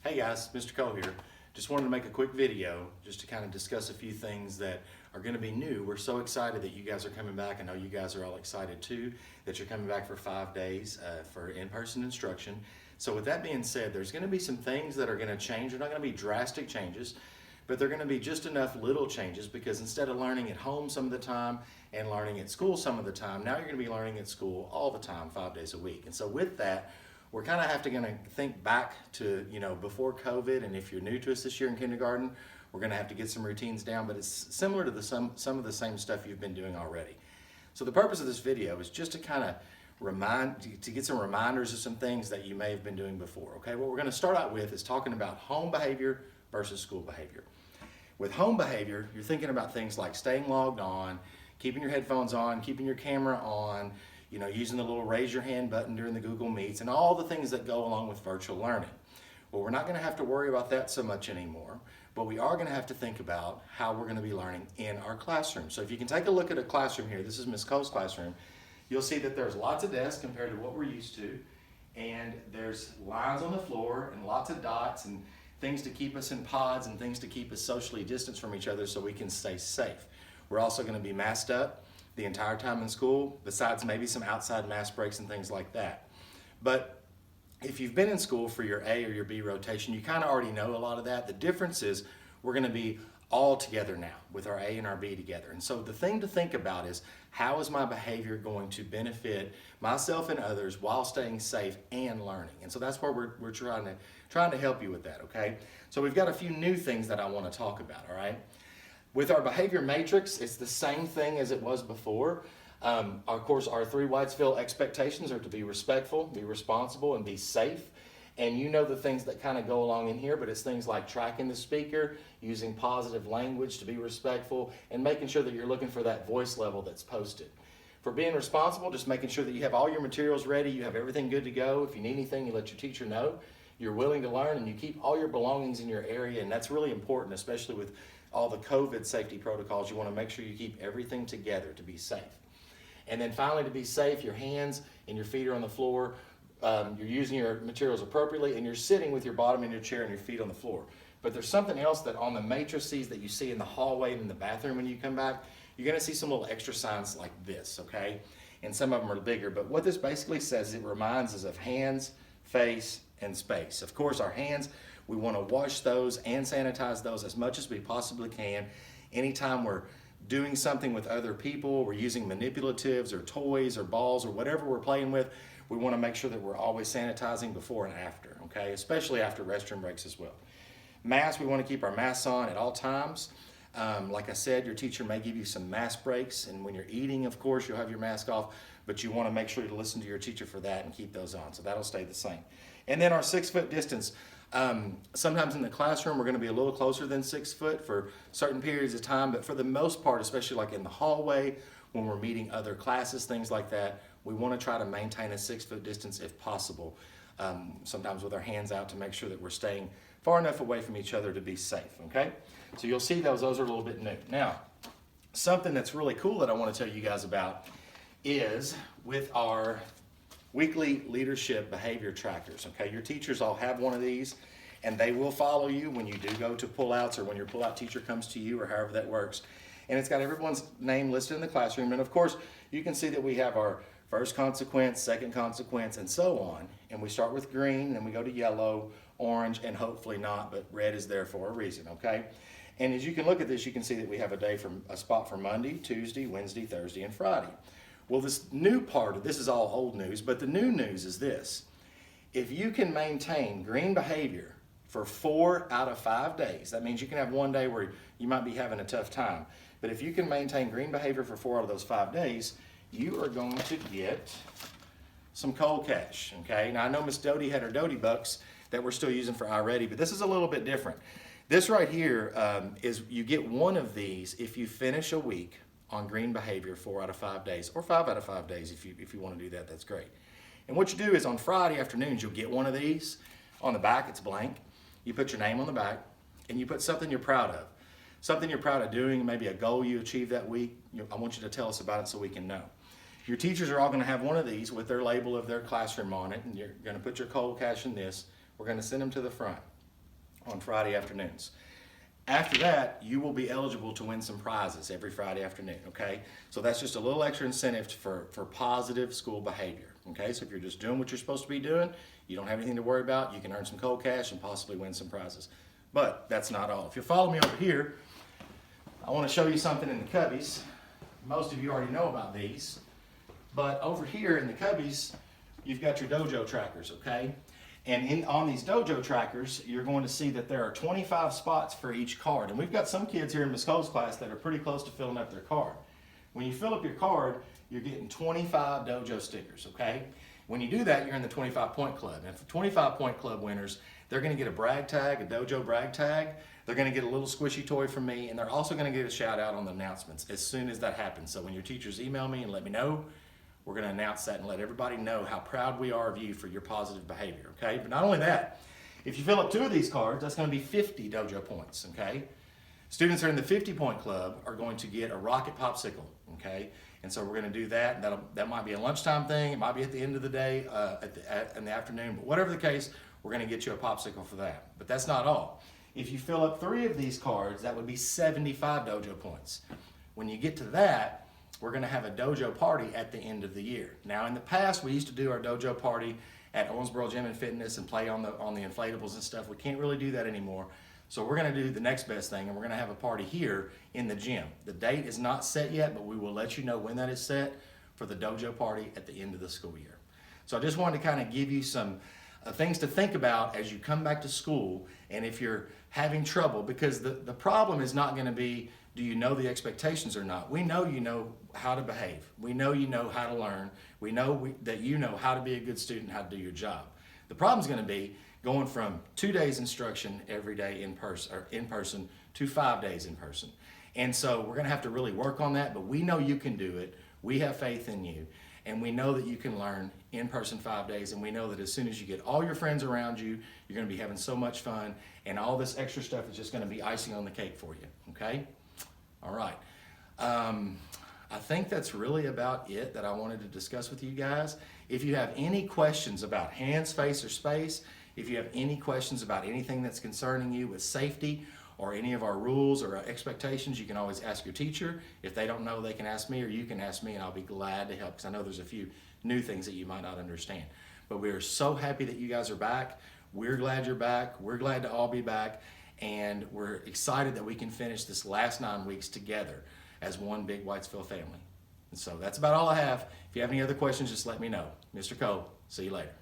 Hey guys, Mr. Cole here. Just wanted to make a quick video just to kind of discuss a few things that are going to be new. We're so excited that you guys are coming back. I know you guys are all excited too that you're coming back for 5 days for in-person instruction. So with that being said, there's going to be some things that are going to change. They're not going to be drastic changes, but they're going to be just enough little changes because instead of learning at home some of the time and learning at school some of the time, now you're going to be learning at school all the time, 5 days a week. And so with that, we're kind of going to think back to, before COVID, and if you're new to us this year in kindergarten, we're going to have to get some routines down, but it's similar to some of the same stuff you've been doing already. So the purpose of this video is just to kind of to get some reminders of some things that you may have been doing before, okay? What we're going to start out with is talking about home behavior versus school behavior. With home behavior, you're thinking about things like staying logged on, keeping your headphones on, keeping your camera on, using the little raise your hand button during the Google Meets and all the things that go along with virtual learning. Well, we're not going to have to worry about that so much anymore, but we are going to have to think about how we're going to be learning in our classroom. So if you can take a look at a classroom here, this is Ms. Cole's classroom, you'll see that there's lots of desks compared to what we're used to, and there's lines on the floor and lots of dots and things to keep us in pods and things to keep us socially distanced from each other so we can stay safe. We're also going to be masked up the entire time in school, besides maybe some outside mask breaks and things like that. But if you've been in school for your A or your B rotation, you kind of already know a lot of that. The difference is we're going to be all together now with our A and our B together. And so the thing to think about is, how is my behavior going to benefit myself and others while staying safe and learning? And so that's where we're trying to help you with that, okay? So we've got a few new things that I want to talk about, all right? With our behavior matrix, it's the same thing as it was before. Of course, our 3 Whitesville expectations are to be respectful, be responsible, and be safe. And you know the things that kind of go along in here, but it's things like tracking the speaker, using positive language to be respectful, and making sure that you're looking for that voice level that's posted. For being responsible, just making sure that you have all your materials ready, you have everything good to go. If you need anything, you let your teacher know. You're willing to learn, and you keep all your belongings in your area, and that's really important, especially with all the COVID safety protocols. You want to make sure you keep everything together to be safe. And then finally, to be safe, your hands and your feet are on the floor. You're using your materials appropriately, and you're sitting with your bottom in your chair and your feet on the floor. But there's something else that on the matrices that you see in the hallway and in the bathroom when you come back, you're going to see some little extra signs like this, okay? And some of them are bigger. But what this basically says, it reminds us of hands, face, and space. Of course, our hands, we want to wash those and sanitize those as much as we possibly can. Anytime we're doing something with other people, we're using manipulatives or toys or balls or whatever we're playing with, we want to make sure that we're always sanitizing before and after, okay? Especially after restroom breaks as well. Masks, we want to keep our masks on at all times. Like I said, your teacher may give you some mask breaks, and when you're eating, of course, you'll have your mask off, but you want to make sure to listen to your teacher for that and keep those on, so that'll stay the same. And then our 6-foot distance. Sometimes in the classroom, we're going to be a little closer than 6 foot for certain periods of time, but for the most part, especially like in the hallway, when we're meeting other classes, things like that, we want to try to maintain a 6-foot distance if possible. Sometimes with our hands out to make sure that we're staying far enough away from each other to be safe, okay? So you'll see those are a little bit new. Now, something that's really cool that I want to tell you guys about is with our weekly leadership behavior trackers, okay? Your teachers all have one of these, and they will follow you when you do go to pullouts or when your pullout teacher comes to you or however that works. And it's got everyone's name listed in the classroom. And of course, you can see that we have our first consequence, second consequence, and so on. And we start with green, then we go to yellow, orange, and hopefully not, but red is there for a reason, okay? And as you can look at this, you can see that we have a spot for Monday, Tuesday, Wednesday, Thursday, and Friday. Well, this new part, this is all old news, but the new news is this. If you can maintain green behavior for 4 out of 5 days, that means you can have one day where you might be having a tough time, but if you can maintain green behavior for 4 out of those 5 days, you are going to get some cold cash, okay? Now, I know Miss Doty had her Doty Bucks that we're still using for iReady, but this is a little bit different. This right here is you get one of these if you finish a week on green behavior 4 out of 5 days, or 5 out of 5 days if you want to do that, that's great. And what you do is on Friday afternoons, you'll get one of these. On the back, it's blank. You put your name on the back, and you put something you're proud of. Something you're proud of doing, maybe a goal you achieved that week. I want you to tell us about it so we can know. Your teachers are all going to have one of these with their label of their classroom on it, and you're going to put your cold cash in this. We're going to send them to the front. on Friday afternoons. After that, you will be eligible to win some prizes every Friday afternoon, okay? So that's just a little extra incentive for positive school behavior, okay? So if you're just doing what you're supposed to be doing, you don't have anything to worry about, you can earn some cold cash and possibly win some prizes. But that's not all. If you follow me over here, I want to show you something in the cubbies. Most of you already know about these, but over here in the cubbies, you've got your dojo trackers, okay? And on these dojo trackers, you're going to see that there are 25 spots for each card. And we've got some kids here in Ms. Cole's class that are pretty close to filling up their card. When you fill up your card, you're getting 25 dojo stickers, okay? When you do that, you're in the 25-point club. And for 25-point club winners, they're going to get a brag tag, a dojo brag tag. They're going to get a little squishy toy from me, and they're also going to get a shout out on the announcements as soon as that happens. So when your teachers email me and let me know, we're going to announce that and let everybody know how proud we are of you for your positive behavior, okay? But not only that, if you fill up 2 of these cards, that's going to be 50 dojo points, okay? Students who are in the 50-point club are going to get a rocket popsicle, okay? And so we're going to do that. That might be a lunchtime thing. It might be at the end of the day, in the afternoon. But whatever the case, we're going to get you a popsicle for that. But that's not all. If you fill up 3 of these cards, that would be 75 dojo points. When you get to that, we're going to have a dojo party at the end of the year. Now, in the past, we used to do our dojo party at Owensboro Gym and Fitness and play on the inflatables and stuff. We can't really do that anymore. So we're going to do the next best thing, and we're going to have a party here in the gym. The date is not set yet, but we will let you know when that is set for the dojo party at the end of the school year. So I just wanted to kind of give you some things to think about as you come back to school, and if you're having trouble, because the problem is not going to be, do you know the expectations or not? We know you know how to behave. We know you know how to learn. We know that you know how to be a good student, how to do your job. The problem is going to be going from 2 days instruction every day in person to 5 days in person. And so we're going to have to really work on that, but we know you can do it. We have faith in you, and we know that you can learn in person 5 days, and we know that as soon as you get all your friends around you, you're going to be having so much fun, and all this extra stuff is just going to be icing on the cake for you, okay? All right. I think that's really about it that I wanted to discuss with you guys. If you have any questions about hands, face, or space, if you have any questions about anything that's concerning you with safety or any of our rules or our expectations, you can always ask your teacher. If they don't know, they can ask me, or you can ask me, and I'll be glad to help, because I know there's a few new things that you might not understand. But we are so happy that you guys are back. We're glad you're back. We're glad to all be back. And we're excited that we can finish this last 9 weeks together as one big Whitesville family. And so that's about all I have. If you have any other questions, just let me know. Mr. Cole, see you later.